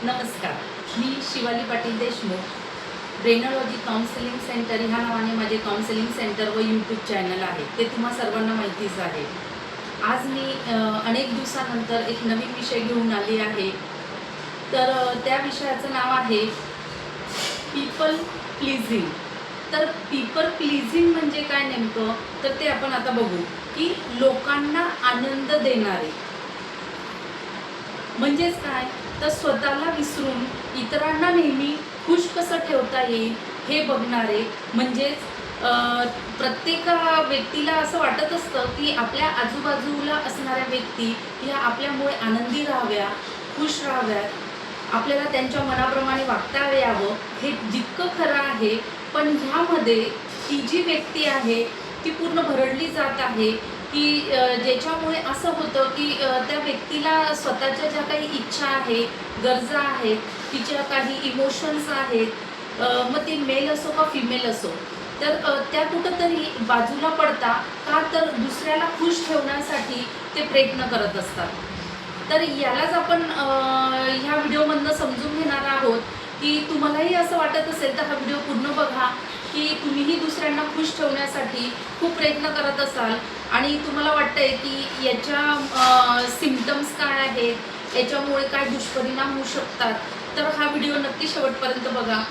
नमस्कार, मी Shivali Patil Deshmukh. ब्रेनॉलॉजी counselling centre ह्या नावाने माझे काउन्सिलिंग सेंटर व यूट्यूब चॅनल आहे. ते तुम्हा सर्वांना माहितीच आहे. आज मी अनेक दिवसानंतर एक नवीन विषय घेऊन आली आहे. तर त्या विषयाचं नाव आहे पीपल प्लीजिंग. तर पीपल प्लीजिंग म्हणजे काय नेमकं, तर ते आपण आता बघू की लोकांना आनंद देणारे म्हणजेच काय, तर स्वतःला विसरून इतरांना नेहमी खुश कसं ठेवता येईल हे बघणारे. म्हणजेच प्रत्येक व्यक्तीला असं वाटत असतं की आपल्या आजूबाजूला असणाऱ्या व्यक्ती ह्या आपल्यामुळे आनंदी राहाव्या, खुश राहाव्यात, आपल्याला त्यांच्या मनाप्रमाणे वागता यावं. हे जितकं खरं आहे, पण ह्यामध्ये ती जी व्यक्ती आहे ती पूर्ण भरडली जात आहे की ज्याच्यामुळे असं होतं की त्या व्यक्तीला स्वतःच्या ज्या काही इच्छा आहेत, गरजा आहेत, तिच्या काही इमोशन्स आहेत, मग ती मेल असो का फिमेल असो, तर त्या कुठंतरी बाजूला पडता का, तर दुसऱ्याला खुश ठेवण्यासाठी ते प्रयत्न करत असतात. तर यालाच आपण ह्या व्हिडिओमधनं समजून घेणार आहोत की तुम्हालाही असं वाटत असेल तर हा व्हिडिओ पूर्ण बघा की तुम्हीही दुसऱ्यांना खुश ठेवण्यासाठी खूप प्रयत्न करत असाल आणि तुम्हाला वाटतंय की याच्या सिम्पटम्स काय आहेत, याच्यामुळे काय दुष्परिणाम होऊ शकतात. तर हा व्हिडिओ नक्की शेवटपर्यंत बघा.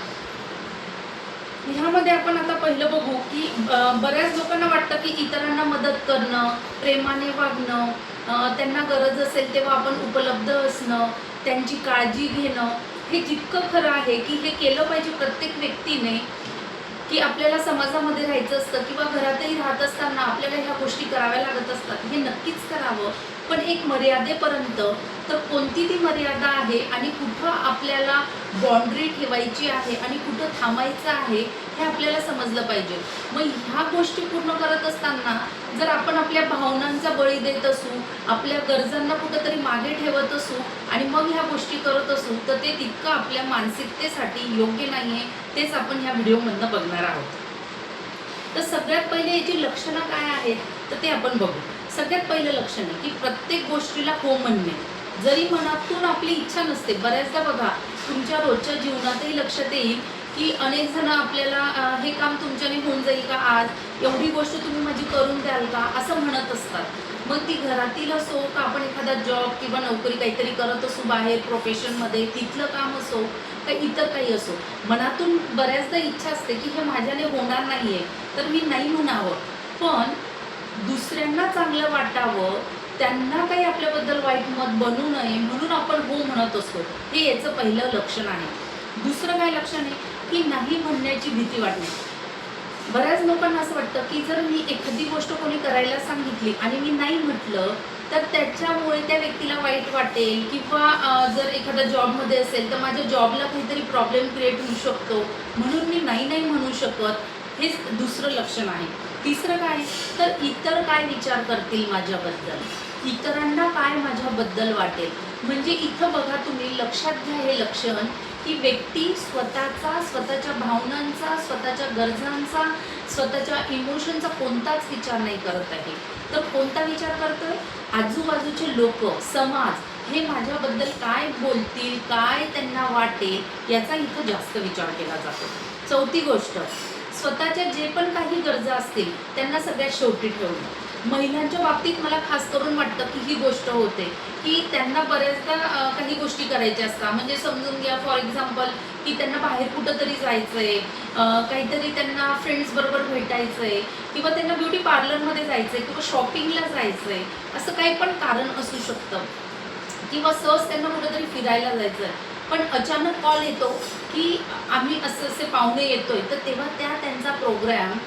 ह्यामध्ये आपण आता पहिलं बघू की बऱ्याच लोकांना वाटतं की इतरांना मदत करणं, प्रेमाने वागणं, त्यांना गरज असेल तेव्हा आपण उपलब्ध असणं, त्यांची काळजी घेणं, हे जितकं खरं आहे की हे केलं पाहिजे प्रत्येक व्यक्तीने. की आपल्याला समाजामध्ये राहायचं असतं किंवा घरातही राहत असताना आपल्याला ह्या गोष्टी कराव्या लागत असतात, हे नक्कीच करावं, पण एक मर्यादेपर्यंत. तर कोणती ती मर्यादा आहे आणि कुठं आपल्याला बाउंड्री ठेवायची आहे आणि कुठं थांबायचं आहे हे आपल्याला समजलं पाहिजे. मग ह्या गोष्टी पूर्ण करत असताना जर आपण आपल्या भावनांचा बळी देत असू, आपल्या गरजांना कुठंतरी मागे ठेवत असू आणि मग ह्या गोष्टी करत असू, तर ते तितकं आपल्या मानसिकतेसाठी योग्य नाही आहे. तेच आपण ह्या व्हिडिओमधनं बघणार आहोत. तर सगळ्यात पहिले याची लक्षणं काय आहेत तर ते आपण बघू. सगळ्यात पहिलं लक्षण आहे की प्रत्येक गोष्टीला हो म्हणणे, जरी मनातून आपली इच्छा नसते. बऱ्याचदा बघा, तुमच्या रोजच्या जीवनातही लक्षात येईल की अनेक जण आपल्याला हे काम तुमच्याने होऊन जाईल का आज, एवढी गोष्ट तुम्ही माझी करून द्याल का, असं म्हणत असतात. मग ती घरातील असो का आपण एखादा जॉब किंवा नोकरी काहीतरी करत असू बाहेर प्रोफेशनमध्ये, तिथलं काम असो का इतर काही असो, मनातून बऱ्याचदा इच्छा असते की हे माझ्याने होणार नाही आहे, तर मी नाही म्हणावं. पण दुसऱ्यांना चांगलं वाटावं, त्यांना काही आपल्याबद्दल वाईट मत बनू नये म्हणून आपण हो म्हणत असतो. हे याचं पहिलं लक्षण आहे. दुसरं काय लक्षण आहे की नाही म्हणण्याची भीती वाटणे. बऱ्याच लोकांना असं वाटतं की जर मी एखादी गोष्ट कोणी करायला सांगितली आणि मी नाही म्हटलं तर त्याच्यामुळे त्या व्यक्तीला वाईट वाटेल किंवा जर एखादा जॉबमध्ये असेल तर माझ्या जॉबला काहीतरी प्रॉब्लेम क्रिएट होऊ शकतो, म्हणून मी नाही नाही म्हणू शकत. हेच दुसरं लक्षण आहे. तिसरं काय, तर इतर काय विचार करतील माझ्याबद्दल, इतरांना काय माझ्याबद्दल वाटेल. म्हणजे इथं बघा, तुम्ही लक्षात घ्या हे लक्षण की व्यक्ती स्वतःचा, स्वतःच्या भावनांचा, स्वतःच्या गरजांचा, स्वतःच्या इमोशनचा कोणताच विचार नाही करत आहे. तर कोणता विचार करतोय, आजूबाजूचे लोक, समाज हे माझ्याबद्दल काय बोलतील, काय त्यांना वाटेल याचा इथं जास्त विचार केला जातो. चौथी गोष्ट, स्वतःच्या जे पण काही गरजा असतील त्यांना सगळ्यात शेवटी ठेवणं. महिलांच्या बाबतीत मला खास करून वाटतं की ही गोष्ट होते की त्यांना बऱ्याचदा काही गोष्टी करायच्या असतात. म्हणजे समजून घ्या, फॉर एक्झाम्पल की त्यांना बाहेर कुठंतरी जायचं आहे, काहीतरी त्यांना फ्रेंड्सबरोबर भेटायचं आहे किंवा त्यांना ब्युटी पार्लरमध्ये जायचं आहे किंवा शॉपिंगला जायचं आहे, असं काही पण कारण असू शकतं. किंवा सहज त्यांना कुठंतरी फिरायला जायचं आहे, पण अचानक कॉल येतो की आम्ही असे असे पाहुणे येतोय, तर तेव्हा त्यांचा प्रोग्राम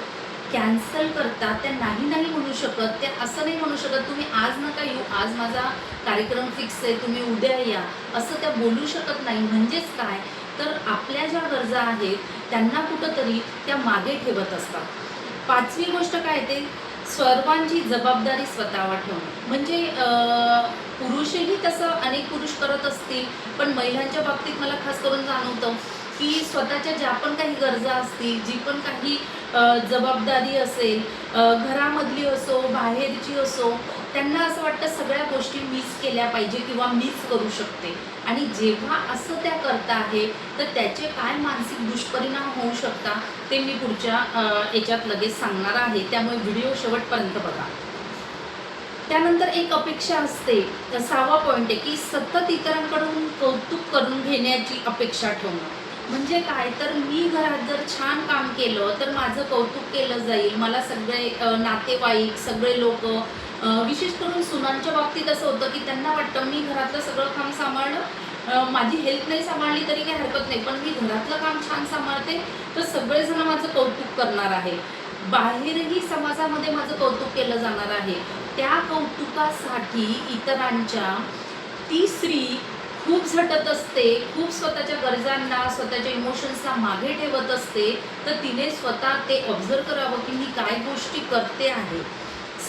कॅन्सल करतात. त्या नाही नाही म्हणू शकत, त्या असं नाही म्हणू शकत तुम्ही आज नका येऊ, आज माझा कार्यक्रम फिक्स आहे, तुम्ही उद्या या, असं त्या बोलू शकत नाही. म्हणजेच काय, तर आपल्या ज्या गरजा आहेत त्यांना कुठंतरी त्या मागे ठेवत असतात. पाचवी गोष्ट काय, ते सर्वांची जबाबदारी स्वतःवर ठेवणं. म्हणजे पुरुषही तसं अनेक पुरुष करत असतील, पण महिलांच्या बाबतीत मला खास करून जाणवतं की स्वतःच्या ज्या पण काही गरजा असतील, जी पण काही जबाबदारी असेल, घरामधली असो बाहेरची असो, त्यांना असं वाटतं सगळ्या गोष्टी मीच केल्या पाहिजे किंवा मीच करू शकते. आणि जेव्हा असं त्या करत आहे तर त्याचे काय मानसिक दुष्परिणाम होऊ शकतात ते मी पुढच्या याच्यात लगेच सांगणार आहे, त्यामुळे व्हिडिओ शेवटपर्यंत बघा. त्यानंतर एक अपेक्षा असते, 6वा पॉईंट आहे की सतत इतरांकडून कौतुक करून घेण्याची अपेक्षा ठेवणं. म्हणजे काय तर मी घरात जर छान काम केलं तर माझं कौतुक केलं जाईल. मला सगळे नातेवाईक सगळे लोक, विशेष करून सुनांच्या बाबतीत असं होतं की त्यांना वाटतं मी घरातलं सगळं काम सांभाळलं, माझी हेल्थ नाही सांभाळली तरी काही हरकत नाही, पण मी घरातलं काम छान सांभाळते तर सगळेजण माझं कौतुक करणार आहे. बाहेरही समाजामध्ये माझं कौतुक केलं जाणार आहे. त्या कौतुकासाठी इतरांच्या ती स्त्री खूप झटत असते, खूप स्वतःच्या गरजांना स्वतःच्या इमोशन्सला मागे ठेवत असते. तर तिने स्वतः ते ऑब्झर्व करावं की मी काय गोष्टी करते आहे.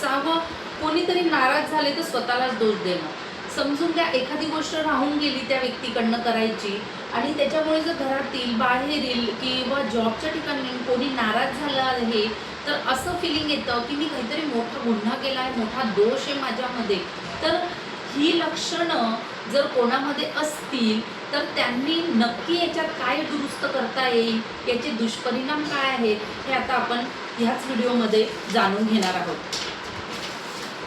6वं, कोणीतरी नाराज झाले तर स्वतःलाच दोष देणं. समजून घ्या एखादी गोष्ट राहून गेली त्या व्यक्तीकडनं करायची आणि त्याच्यामुळे जर घरातील बाहेरील किंवा जॉबच्या ठिकाणी कोणी नाराज झाला आहे तर असं फिलिंग येतं की मी काहीतरी मोठा गुन्हा केला आहे, मोठा दोष आहे माझ्यामध्ये. तर ही लक्षणं जर कोणामध्ये असतील तर त्यांनी नक्की याच्यात काय दुरुस्त करता येईल, याचे दुष्परिणाम काय आहेत हे आता आपण ह्याच व्हिडिओमध्ये जाणून घेणार आहोत.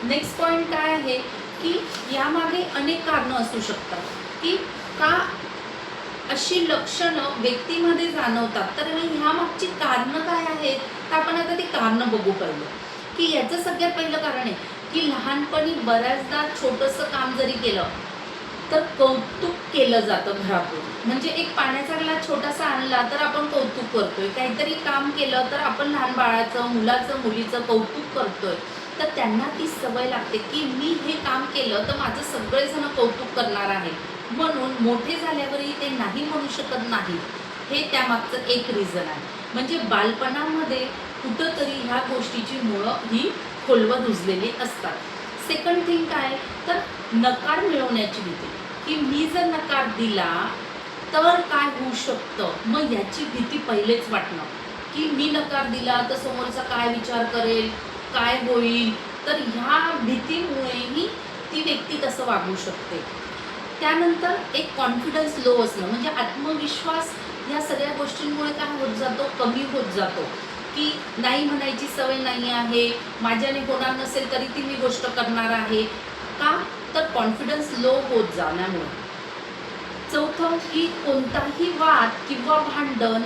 नेक्स्ट पॉईंट काय आहे की यामागे अनेक कारणं असू शकतात की का अशी लक्षणं व्यक्तीमध्ये जाणवतात. तर ह्या मागची कारणं काय आहेत तर आपण आता ती कारणं बघू पहिलं. की याचं सगळ्यात पहिलं कारण आहे की लहानपणी बऱ्याचदा छोटंसं काम जरी केलं तर कौतुक केलं जातं घरातून. म्हणजे एक पाण्याचा ग्लास छोटासा आणला तर आपण कौतुक करतोय, काहीतरी काम केलं तर आपण लहान बाळाचं मुलाचं मुलीचं कौतुक करतोय. तर त्यांना ती सवय लागते की मी हे काम केलं तर माझं सगळेजण कौतुक करणार आहे, म्हणून मोठे झाल्यावरही ते नाही म्हणू शकत नाही. हे त्यामागचं एक रिझन आहे. म्हणजे बालपणामध्ये कुठंतरी ह्या गोष्टीची मुळं ही खोलवर रुजलेली असतात. सेकंड थिंग काय तर नकार मिळवण्याची भीती, की मी जर नकार दिला तर काय होऊ शकतं, मग याची भीती पहिलेच वाटणं की मी नकार दिला तर समोरचा काय विचार करेल, काय होईल. तर ह्या भीतीमुळेही ती व्यक्ती तसं वागू शकते. त्यानंतर एक कॉन्फिडन्स लो असणं, म्हणजे आत्मविश्वास ह्या सगळ्या गोष्टींमुळे काय होत जातो, कमी होत जातो. की नाही म्हणायची सवय नाही आहे, माझ्याने होणार नसेल तरी ती मी गोष्ट करणार आहे. का तर कॉन्फिडन्स लो होत जाण्यामुळे. चौथं की कोणताही वाद किंवा भांडण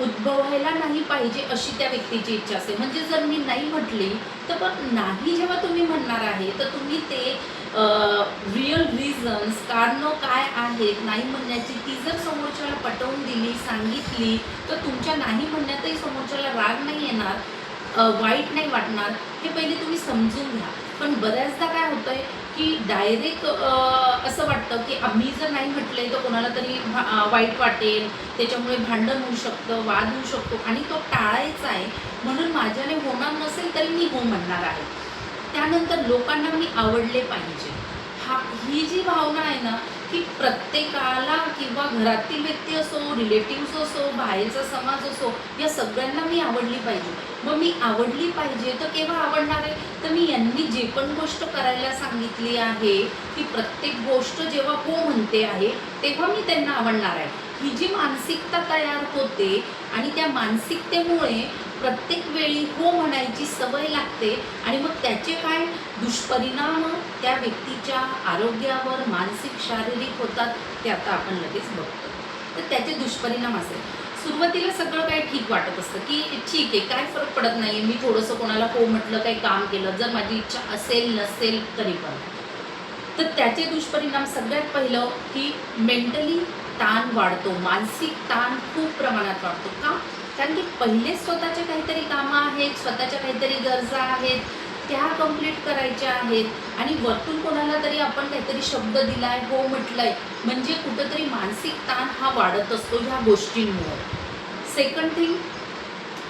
उद्भवायला नाही पाहिजे अशी त्या व्यक्तीची इच्छा असते. म्हणजे जर मी नाही म्हटली तर पण नाही जेव्हा तुम्ही म्हणणार आहे तर तुम्ही ते रिअल रिझन्स कारणं काय आहेत नाही म्हणण्याची ती जर समोरच्याला पटवून दिली सांगितली तर तुमच्या नाही म्हणण्यातही समोरच्याला राग नाही येणार, वाईट नाही वाटणार. हे पहिले तुम्ही समजून घ्या. पण बऱ्याचदा काय होतं आहे की डायरेक्ट असं वाटतं की मी जर नाही म्हटलं तर कोणाला तरी वाईट वाटेल, त्याच्यामुळे भांडण होऊ शकतं, वाद होऊ शकतो आणि तो टाळायचा आहे. म्हणून माझ्याने होणार नसेल तरी मी हो म्हणणार आहे. त्यानंतर लोकांना मी आवडले पाहिजे. ही जी भावना आहे ना की प्रत्येकाला किंवा घरातील व्यक्ती असो, रिलेटिव्स असो, बाहेरचा समाज असो, या सगळ्यांना मी आवडली पाहिजे. मग मी आवडली पाहिजे तर केव्हा आवडणार आहे तर मी यांनी जे पण गोष्ट करायला सांगितली आहे ती प्रत्येक गोष्ट जेव्हा हो म्हणते आहे तेव्हा मी त्यांना आवडणार आहे. ही जी मानसिकता तयार होते आणि त्या मानसिकतेमुळे प्रत्येक वेळी हो म्हणायची सवय लागते आणि मग त्याचे काय दुष्परिणाम त्या व्यक्तीच्या आरोग्यावर मानसिक शारीरिक होतात ते आता आपण लगेच बघतो. तर त्याचे दुष्परिणाम असेल. सुरुवातीला सगळं काही ठीक वाटत असतं की ठीक आहे, काय फरक पडत नाही, मी थोडंसं कोणाला हो म्हटलं, काही काम केलं, जर माझी इच्छा असेल नसेल तरी पण. तर त्याचे दुष्परिणाम सगळ्यात पहिलं की मेंटली ताण वाढतो, मानसिक ताण खूप प्रमाणात वाढतो. का? कारण की पहिले स्वतःचे काहीतरी कामं आहेत, स्वतःच्या काहीतरी गरजा आहेत, त्या कंप्लीट करायच्या आहेत आणि वरतून कोणाला तरी आपण काहीतरी शब्द दिलाय, हो म्हटलंय, म्हणजे कुठंतरी मानसिक ताण हा वाढत असतो ह्या गोष्टींमुळे. सेकंड थिंग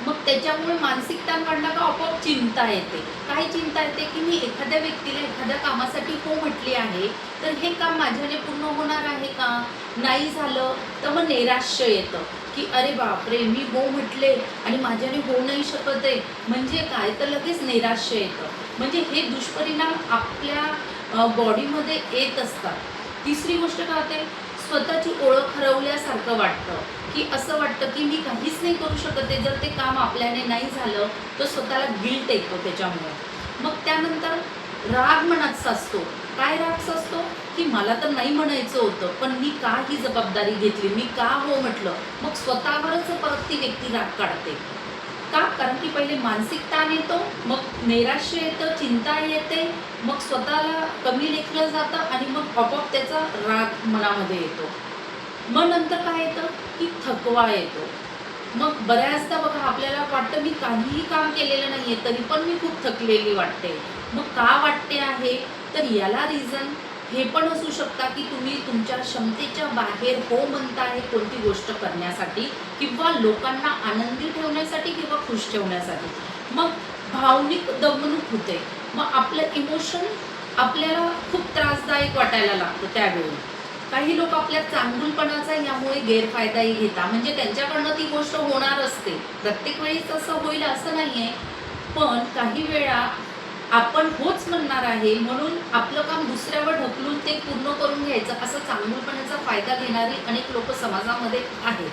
मग त्याच्यामुळे मानसिक ताण वाढला का आपोआप चिंता येते. काय चिंता येते की मी एखाद्या व्यक्तीला एखाद्या कामासाठी हो म्हटली आहे, तर हे काम माझ्याने पूर्ण होणार आहे का? नाही झालं तर मग नैराश्य येतं की अरे बापरे, मी हो म्हटले आणि माझ्याने हो नाही शकत आहे, म्हणजे काय, तर लगेच नैराश्य येतं. म्हणजे हे दुष्परिणाम आपल्या बॉडीमध्ये येत असतात. तिसरी गोष्ट काय होते, स्वतःची ओळख हरवल्यासारखं वाटतं की असं वाटतं की मी काहीच नाही करू शकत आहे. जर ते काम आपल्याने नाही झालं तर स्वतःला गिल्ट येतो त्याच्यामुळे. मग त्यानंतर राग मनात साचतो. काय राग साचतो की मला तर नाही म्हणायचं होतं, पण मी का ही जबाबदारी घेतली, मी का हो म्हटलं. मग स्वतःवरच परत ती व्यक्ती राग काढते. का? कारण की पहिले मानसिक ताण येतो, मग नैराश्य येतं, चिंता येते, मग स्वतःला कमी लेखलं जातं आणि मग आपोआप त्याचा राग मनामध्ये येतो. मग नंतर काय येतं की थकवा येतो. मग बऱ्याचदा बघा आपल्याला वाटतं मी काहीही काम केलेलं नाही आहे तरी पण मी खूप थकलेली वाटते. मग का वाटते आहे, तर याला रिझन हे पण असू शकता की तुम्ही तुमच्या क्षमतेच्या बाहेर हो म्हणताय कोणती गोष्ट करण्यासाठी किंवा लोकांना आनंदी ठेवण्यासाठी किंवा खुश ठेवण्यासाठी. मग भावनिक दमणूक होते. मग आपलं इमोशन आपल्याला खूप त्रासदायक वाटायला लागतं त्यावेळी. काही लोक आपल्या चांगुलपणाचा यामुळे गैरफायदाही घेतात. म्हणजे त्यांच्याकडनं ती गोष्ट होणार असते. प्रत्येक वेळेस असं होईल असं नाही आहे. पण काही वेळा आपण होच म्हणणार आहे म्हणून आपलं काम दुसऱ्यावर ढकलून ते पूर्ण करून घ्यायचं, असं चांगुलपणाचा फायदा घेणारी अनेक लोक समाजामध्ये आहेत.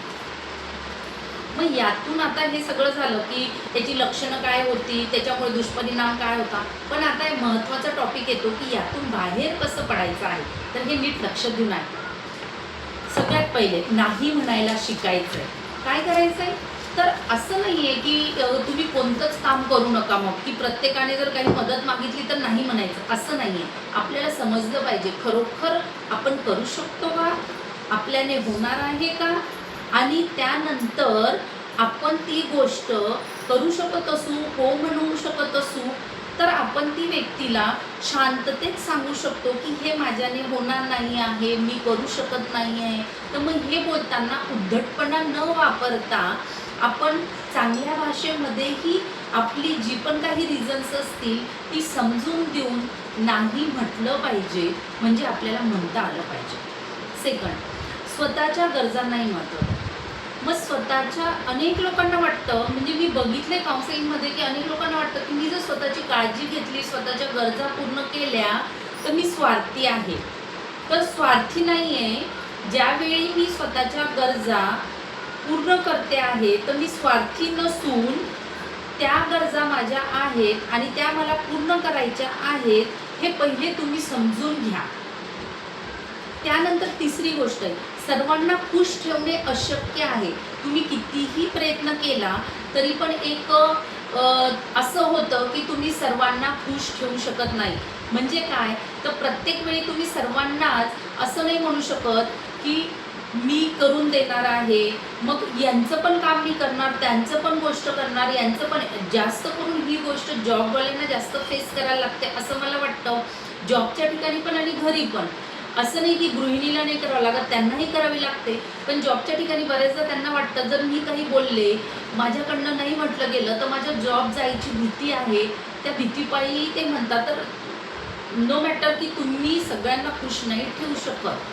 मग यातून आता हे सगळं झालं की त्याची लक्षणं काय होती, त्याच्यामुळे दुष्परिणाम काय होता. पण आता एक महत्त्वाचा टॉपिक येतो की यातून बाहेर कसं पडायचं आहे. तर हे नीट लक्ष देऊन आहे. सगळ्यात पहिले नाही म्हणायला शिकायचं आहे. काय करायचं आहे, तर असं नाही आहे की तुम्ही कोणतंच काम करू नका, मग की प्रत्येकाने जर काही मदत मागितली तर नाही म्हणायचं, असं नाही आहे. आपल्याला समजलं पाहिजे खरोखर आपण करू शकतो का, आपल्याने होणार आहे का, आणि त्यानंतर आपण ती गोष्ट करू शकत असू, हो म्हणू शकत असू, तर आपण ती व्यक्तीला शांततेत सांगू शकतो की हे माझ्याने होणार नाही आहे, मी करू शकत नाही आहे. तर मग हे बोलताना उद्धटपणा न वापरता आपण चांगल्या भाषेमध्येही आपली जी पण काही रिझन्स असतील ती समजून देऊन नाही म्हटलं पाहिजे, म्हणजे आपल्याला म्हणता आलं पाहिजे. सेकंड, स्वतःच्या गरजांनाही महत्त्व द्या. मग स्वतःच्या अनेक लोकांना वाटतं, म्हणजे मी बघितले काउन्सिलिंगमध्ये की अनेक लोकांना वाटतं की मी जर स्वतःची काळजी घेतली, स्वतःच्या गरजा पूर्ण केल्या तर मी स्वार्थी आहे. तर स्वार्थी नाही आहे. ज्यावेळी मी स्वतःच्या गरजा पूर्ण करते आहे तर मी स्वार्थी नसून त्या गरजा माझ्या आहेत आणि त्या मला पूर्ण करायच्या आहेत, हे पहिले तुम्ही समजून घ्या. त्यानंतर तिसरी गोष्ट आहे, सर्वांना खुश ठेवणे अशक्य आहे. तुम्ही कितीही प्रयत्न केला तरी पण एक असं होतं की तुम्ही सर्वांना खुश ठेवू शकत नाही. म्हणजे काय, तर प्रत्येक वेळी तुम्ही सर्वांनाच असं नाही म्हणू शकत की मी करून देणार आहे, मग यांचं पण काम मी करणार, त्यांचं पण गोष्ट करणार, यांचं पण. जास्त करून ही गोष्ट जॉबवाल्यांना जास्त फेस करायला लागते असं मला वाटतं. जॉबच्या ठिकाणी पण आणि घरी पण. असं नाही की गृहिणीला नाही करावं लागत, त्यांनाही करावी लागते. पण जॉबच्या ठिकाणी बरेचदा त्यांना वाटतं जर मी काही बोलले, माझ्याकडनं नाही म्हटलं गेलं तर माझ्या जॉब जायची भीती आहे. त्या भीतीपायी ते म्हणतात. तर नो मॅटर की तुम्ही सगळ्यांना खुश नाही ठेवू शकत.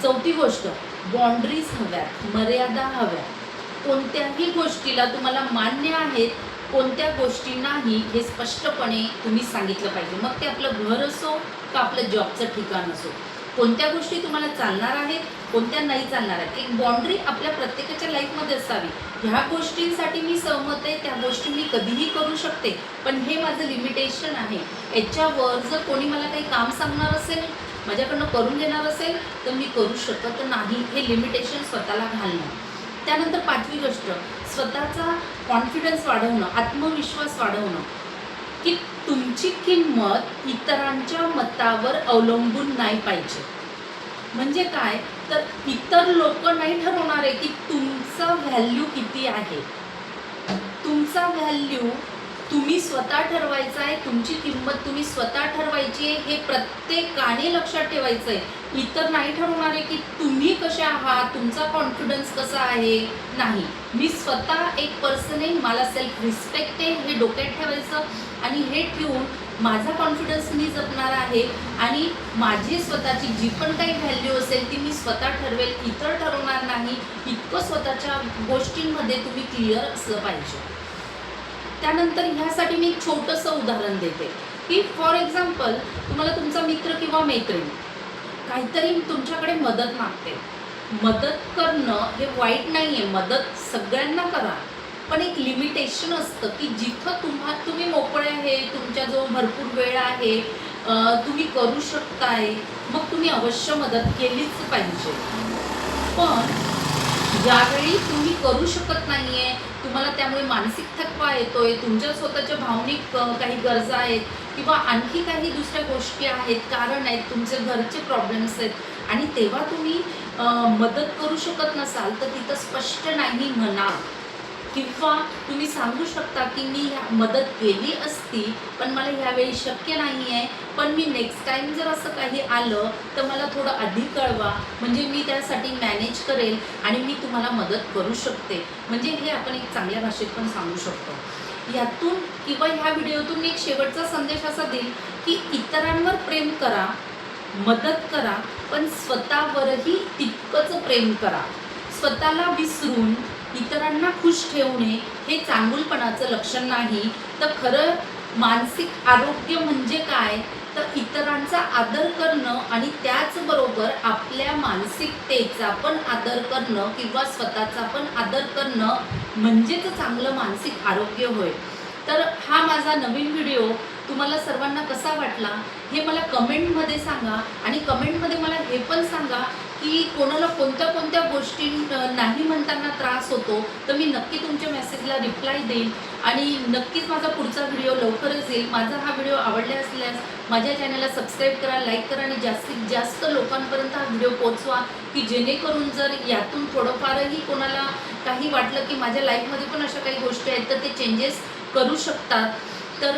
चौथी गोष्ट, बाउंड्रीज हव्यात, मर्यादा हव्यात. कोणत्याही गोष्टीला तुम्हाला मान्य आहेत, कोणत्या गोष्टी नाही हे स्पष्टपणे तुम्ही सांगितलं पाहिजे. मग ते आपलं घर असो का आपलं जॉबचं ठिकाण असो. कोणत्या गोष्टी तुम्हाला चालणार आहेत, कोणत्या नाही चालणार आहेत. एक बाउंड्री आपल्या प्रत्येकाच्या लाईफमध्ये असावी. ह्या गोष्टींसाठी मी सहमत आहे, त्या गोष्टी मी कधीही करू शकते, पण हे माझं लिमिटेशन आहे. याच्यावर जर कोणी मला काही काम सांगणार असेल, माझ्याकडनं करून घेणार असेल, तर मी करू शकत नाही. हे लिमिटेशन स्वतःला घालणं. त्यानंतर पाचवी गोष्ट, स्वतःचा कॉन्फिडन्स वाढवणं, आत्मविश्वास वाढवणं, की तुमची किंमत इतरांच्या मतावर अवलंबून नाही पाहिजे. म्हणजे काय, तर इतर लोक नाही ठरवणार आहे की तुमचा व्हॅल्यू किती आहे. तुमचा व्हॅल्यू तुम्ही स्वतः ठरवायचं आहे, तुमची किंमत तुम्ही स्वतः ठरवायची आहे, हे प्रत्येकाने लक्षात ठेवायचं आहे. इतर नाही ठरवणार आहे की तुम्ही कसे आहात, तुमचा कॉन्फिडन्स कसा आहे. नाही, मी स्वतः एक पर्सन आहे, मला सेल्फ रिस्पेक्ट आहे हे डोक्यात ठेवायचं आणि हे ठेवून माझा कॉन्फिडन्स मी जपणार आहे आणि माझी स्वतःची जी पण काही व्हॅल्यू असेल ती मी स्वतः ठरवेल, इतर ठरवणार नाही. इतकं स्वतःच्या गोष्टींमध्ये तुम्ही क्लिअर असलं पाहिजे. त्यानंतर ह्यासाठी मी एक छोटंसं उदाहरण देते की फॉर एक्झाम्पल तुम्हाला तुमचा मित्र किंवा मैत्रीण काहीतरी तुमच्याकडे मदत मागते. मदत करणं हे वाईट नाही आहे, मदत सगळ्यांना करा, पण एक लिमिटेशन असतं की जिथं तुम्ही मोकळे आहे, तुमच्याजवळ भरपूर वेळ आहे, तुम्ही करू शकताय, मग तुम्ही अवश्य मदत केलीच पाहिजे. पण ज्यावेळी तुम्ही करू शकत नाही आहे, तुम्हाला त्यामुळे मानसिक थकवा येतोय, तुमच्या स्वतःच्या भावनिक काही गरजा आहेत किंवा आणखी काही दुसऱ्या गोष्टी आहेत, कारण आहेत, तुमचे घरचे प्रॉब्लेम्स आहेत आणि तेव्हा तुम्ही मदत करू शकत नसाल तर तिथं स्पष्ट नाही म्हणा. किंवा तुम्ही सांगू शकता की मी मदत केली असती पण मला ह्यावेळी शक्य नाही आहे, पण मी नेक्स्ट टाईम जर असं काही आलं तर मला थोडं आधी कळवा, म्हणजे मी त्यासाठी मॅनेज करेल आणि मी तुम्हाला मदत करू शकते. म्हणजे हे आपण एक चांगल्या भाषेत पण सांगू शकतो. यातून किंवा ह्या व्हिडिओतून एक शेवटचा संदेश असा देईल की इतरांवर प्रेम करा, मदत करा, पण स्वतःवरही तितकंच प्रेम करा. स्वतःला विसरून इतरांना खुश ठेवणे हे चांगुलपणाचं लक्षण नाही. तर खरं मानसिक आरोग्य म्हणजे काय, तर इतरांचा आदर करणं आणि त्याचबरोबर आपल्या मानसिकतेचा पण आदर करणं किंवा स्वतःचा पण आदर करणं म्हणजेच चांगलं मानसिक आरोग्य होय. तर हा माझा नवीन व्हिडिओ तुम्हाला सर्वांना कसा वाटला हे मला कमेंटमध्ये सांगा आणि कमेंटमध्ये मला हे पण सांगा की कोणाला कोणत्या कोणत्या गोष्टी नाही म्हणताना त्रास होतो, तर मी नक्की तुमच्या मेसेजला रिप्लाय देईन आणि नक्कीच माझा पुढचा व्हिडिओ लवकरच येईल. माझा हा व्हिडिओ आवडला असल्यास माझ्या चॅनलला सबस्क्राईब करा, लाईक करा आणि जास्तीत जास्त लोकांपर्यंत हा व्हिडिओ पोहोचवा की जेणेकरून जर यातून थोडंफारही कोणाला काही वाटलं की माझ्या लाईफमध्ये पण अशा काही गोष्टी आहेत तर ते चेंजेस करू शकतात. तर